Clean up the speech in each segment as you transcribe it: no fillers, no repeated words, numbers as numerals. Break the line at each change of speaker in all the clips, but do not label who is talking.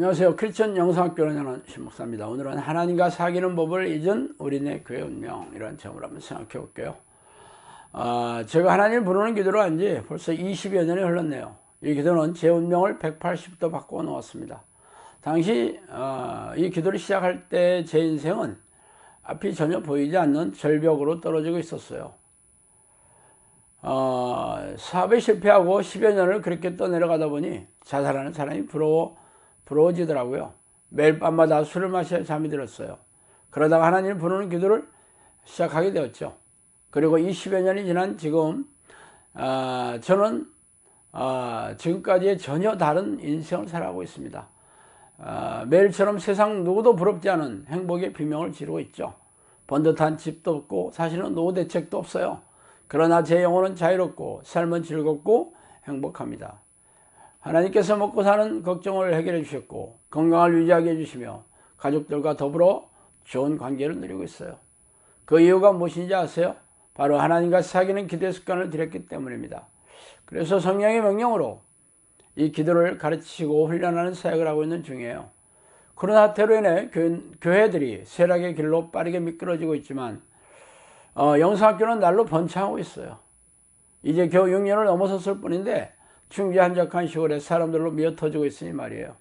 안녕하세요. 크리스천 영성학교를 하는 신목사입니다. 오늘은 하나님과 사귀는 법을 잊은 우리네 교회 운명, 이런 점을 한번 생각해 볼게요. 제가 하나님을 부르는 기도를 한 지 벌써 20여 년이 흘렀네요. 이 기도는 제 운명을 180도 바꿔 놓았습니다. 당시 이 기도를 시작할 때 제 인생은 앞이 전혀 보이지 않는 절벽으로 떨어지고 있었어요. 사업에 실패하고 10여 년을 그렇게 떠내려가다 보니 자살하는 사람이 부러워지더라고요. 매일 밤마다 술을 마셔야 잠이 들었어요. 그러다가 하나님을 부르는 기도를 시작하게 되었죠. 그리고 20여 년이 지난 지금 저는 지금까지의 전혀 다른 인생을 살아가고 있습니다. 매일처럼 세상 누구도 부럽지 않은 행복의 비명을 지르고 있죠. 번듯한 집도 없고 사실은 노후 대책도 없어요. 그러나 제 영혼은 자유롭고 삶은 즐겁고 행복합니다. 하나님께서 먹고 사는 걱정을 해결해 주셨고 건강을 유지하게 해주시며 가족들과 더불어 좋은 관계를 누리고 있어요. 그 이유가 무엇인지 아세요? 바로 하나님과 사귀는 기도의 습관을 들였기 때문입니다. 그래서 성령의 명령으로 이 기도를 가르치고 훈련하는 사역을 하고 있는 중이에요. 코로나 사태로 인해 교회들이 쇠락의 길로 빠르게 미끄러지고 있지만 영성학교는 날로 번창하고 있어요. 이제 겨우 6년을 넘어섰을 뿐인데 충지한적한 시골에 사람들로 미어터지고 있으니 말이에요.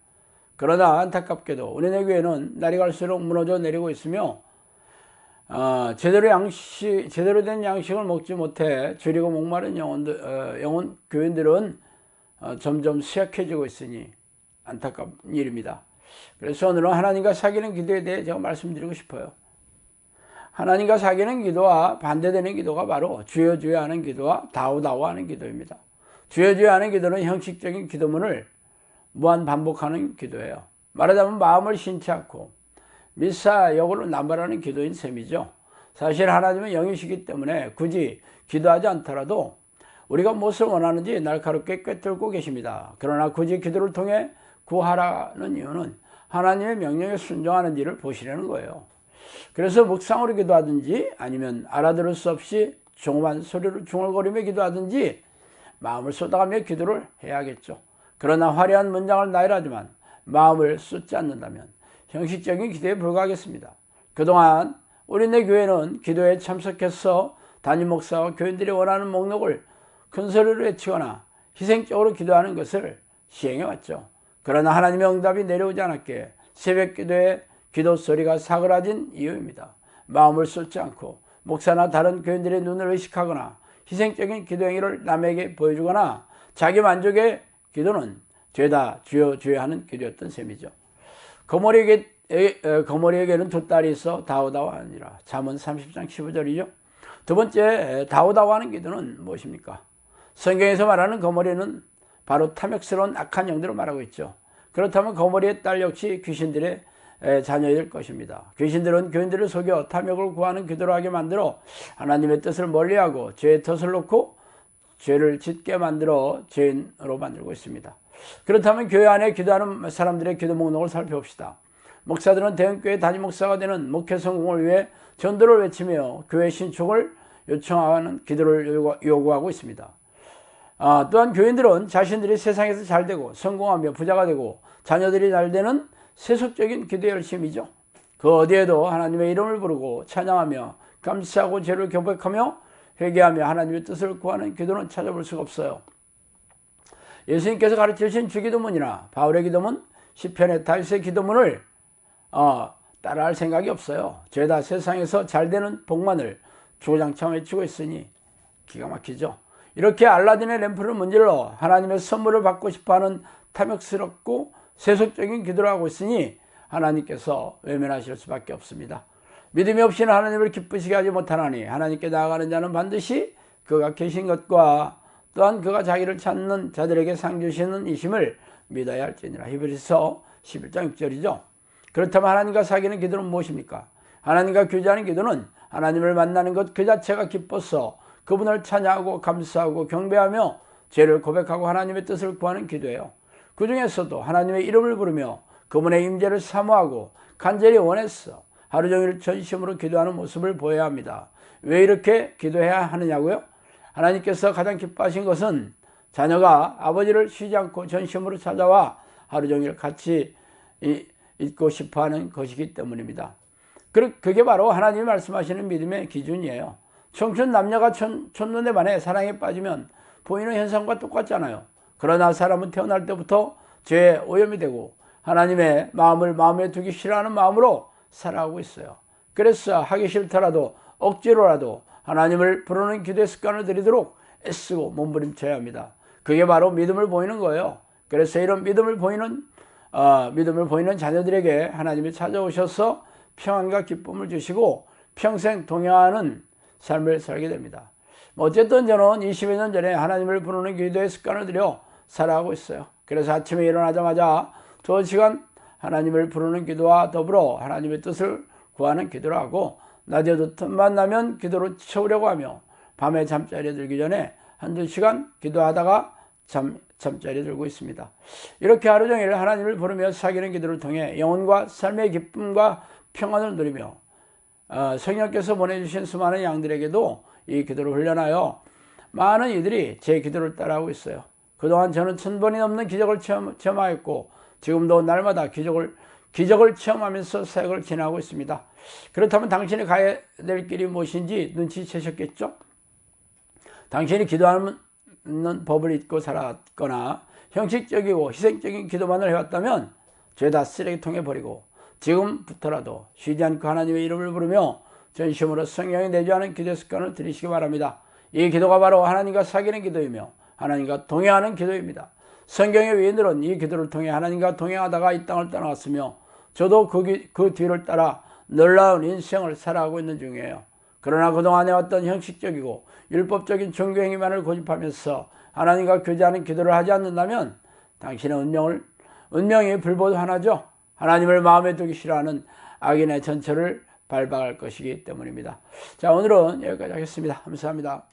그러나 안타깝게도 우리네 교회는 날이 갈수록 무너져 내리고 있으며 제대로 된 양식을 먹지 못해 줄이고 목마른 영혼 교인들은 점점 쇠약해지고 있으니 안타까운 일입니다. 그래서 오늘은 하나님과 사귀는 기도에 대해 제가 말씀드리고 싶어요. 하나님과 사귀는 기도와 반대되는 기도가 바로 주여 주여 하는 기도와 다오다오 하는 기도입니다. 주여 주여 하는 기도는 형식적인 기도문을 무한 반복하는 기도예요. 말하자면 마음을 신치 않고 미사역으로 남발하는 기도인 셈이죠. 사실 하나님은 영이시기 때문에 굳이 기도하지 않더라도 우리가 무엇을 원하는지 날카롭게 꿰뚫고 계십니다. 그러나 굳이 기도를 통해 구하라는 이유는 하나님의 명령에 순종하는 일을 보시려는 거예요. 그래서 묵상으로 기도하든지 아니면 알아들을 수 없이 조그만 소리로 중얼거리며 기도하든지 마음을 쏟아가며 기도를 해야겠죠. 그러나 화려한 문장을 나열하지만 마음을 쏟지 않는다면 형식적인 기도에 불과하겠습니다. 그동안 우리네 교회는 기도에 참석해서 담임 목사와 교인들이 원하는 목록을 큰 소리로 외치거나 희생적으로 기도하는 것을 시행해왔죠. 그러나 하나님의 응답이 내려오지 않았기에 새벽 기도에 기도 소리가 사그라진 이유입니다. 마음을 쏟지 않고 목사나 다른 교인들의 눈을 의식하거나 희생적인 기도 행위를 남에게 보여주거나 자기 만족의 기도는 죄다 주여 주여 하는 기도였던 셈이죠. 거머리에게는 두 딸이 있어 다오다오 하니라. 잠언 30장 15절이죠. 두 번째 다오다오 하는 기도는 무엇입니까? 성경에서 말하는 거머리는 바로 탐욕스러운 악한 영들을 말하고 있죠. 그렇다면 거머리의 딸 역시 귀신들의 자녀일 것입니다. 귀신들은 교인들을 속여 탐욕을 구하는 기도를 하게 만들어 하나님의 뜻을 멀리하고 죄의 덫을 놓고 죄를 짓게 만들어 죄인으로 만들고 있습니다. 그렇다면 교회 안에 기도하는 사람들의 기도 목록을 살펴봅시다. 목사들은 대형교회 담임 목사가 되는 목회 성공을 위해 전도를 외치며 교회 신축을 요청하는 기도를 요구하고 있습니다. 또한 교인들은 자신들이 세상에서 잘되고 성공하며 부자가 되고 자녀들이 잘되는 세속적인 기도의 열심이죠. 그 어디에도 하나님의 이름을 부르고 찬양하며 감사하고 죄를 경배하며 회개하며 하나님의 뜻을 구하는 기도는 찾아볼 수가 없어요. 예수님께서 가르치신 주기도문이나 바울의 기도문, 시편의 다윗의 기도문을 따라할 생각이 없어요. 죄다 세상에서 잘되는 복만을 주구장창 외치고 있으니 기가 막히죠. 이렇게 알라딘의 램프를 문질러 하나님의 선물을 받고 싶어하는 탐욕스럽고 세속적인 기도를 하고 있으니 하나님께서 외면하실 수밖에 없습니다. 믿음이 없이는 하나님을 기쁘시게 하지 못하나니 하나님께 나아가는 자는 반드시 그가 계신 것과 또한 그가 자기를 찾는 자들에게 상 주시는 이심을 믿어야 할지니라. 히브리서 11장 6절이죠. 그렇다면 하나님과 사귀는 기도는 무엇입니까? 하나님과 교제하는 기도는 하나님을 만나는 것 그 자체가 기뻐서 그분을 찬양하고 감사하고 경배하며 죄를 고백하고 하나님의 뜻을 구하는 기도예요. 그 중에서도 하나님의 이름을 부르며 그분의 임재를 사모하고 간절히 원해서 하루 종일 전심으로 기도하는 모습을 보여야 합니다. 왜 이렇게 기도해야 하느냐고요? 하나님께서 가장 기뻐하신 것은 자녀가 아버지를 쉬지 않고 전심으로 찾아와 하루 종일 같이 있고 싶어하는 것이기 때문입니다. 그게 바로 하나님이 말씀하시는 믿음의 기준이에요. 청춘 남녀가 첫눈에 반해 사랑에 빠지면 보이는 현상과 똑같잖아요. 그러나 사람은 태어날 때부터 죄에 오염이 되고 하나님의 마음을 마음에 두기 싫어하는 마음으로 살아가고 있어요. 그래서 하기 싫더라도 억지로라도 하나님을 부르는 기도의 습관을 들이도록 애쓰고 몸부림쳐야 합니다. 그게 바로 믿음을 보이는 거예요. 그래서 이런 믿음을 보이는 자녀들에게 하나님이 찾아오셔서 평안과 기쁨을 주시고 평생 동행하는 삶을 살게 됩니다. 어쨌든 저는 20여 년 전에 하나님을 부르는 기도의 습관을 들여 살아가고 있어요. 그래서 아침에 일어나자마자 2시간 하나님을 부르는 기도와 더불어 하나님의 뜻을 구하는 기도를 하고 낮에도 틈만 나면 기도로 채우려고 하며 밤에 잠자리에 들기 전에 1-2시간 기도하다가 잠자리에 들고 있습니다. 이렇게 하루 종일 하나님을 부르며 사귀는 기도를 통해 영혼과 삶의 기쁨과 평안을 누리며 성령께서 보내주신 수많은 양들에게도 이 기도를 훈련하여 많은 이들이 제 기도를 따라하고 있어요. 그동안 저는 1000번이 넘는 기적을 체험하였고 지금도 날마다 기적을 체험하면서 사역을 지나고 있습니다. 그렇다면 당신이 가야 될 길이 무엇인지 눈치채셨겠죠? 당신이 기도하는 법을 잊고 살았거나 형식적이고 희생적인 기도만을 해왔다면 죄다 쓰레기통에 버리고 지금부터라도 쉬지 않고 하나님의 이름을 부르며 전심으로 성령이 내주하는 기도 습관을 들이시기 바랍니다. 이 기도가 바로 하나님과 사귀는 기도이며 하나님과 동행하는 기도입니다. 성경의 위인들은 이 기도를 통해 하나님과 동행하다가 이 땅을 떠나갔으며 저도 그 뒤를 따라 놀라운 인생을 살아가고 있는 중이에요. 그러나 그동안 해왔던 형식적이고 율법적인 종교행위만을 고집하면서 하나님과 교제하는 기도를 하지 않는다면 당신의 운명이 불보듯하죠. 하나님을 마음에 두기 싫어하는 악인의 전철을 밟아갈 것이기 때문입니다. 자, 오늘은 여기까지 하겠습니다. 감사합니다.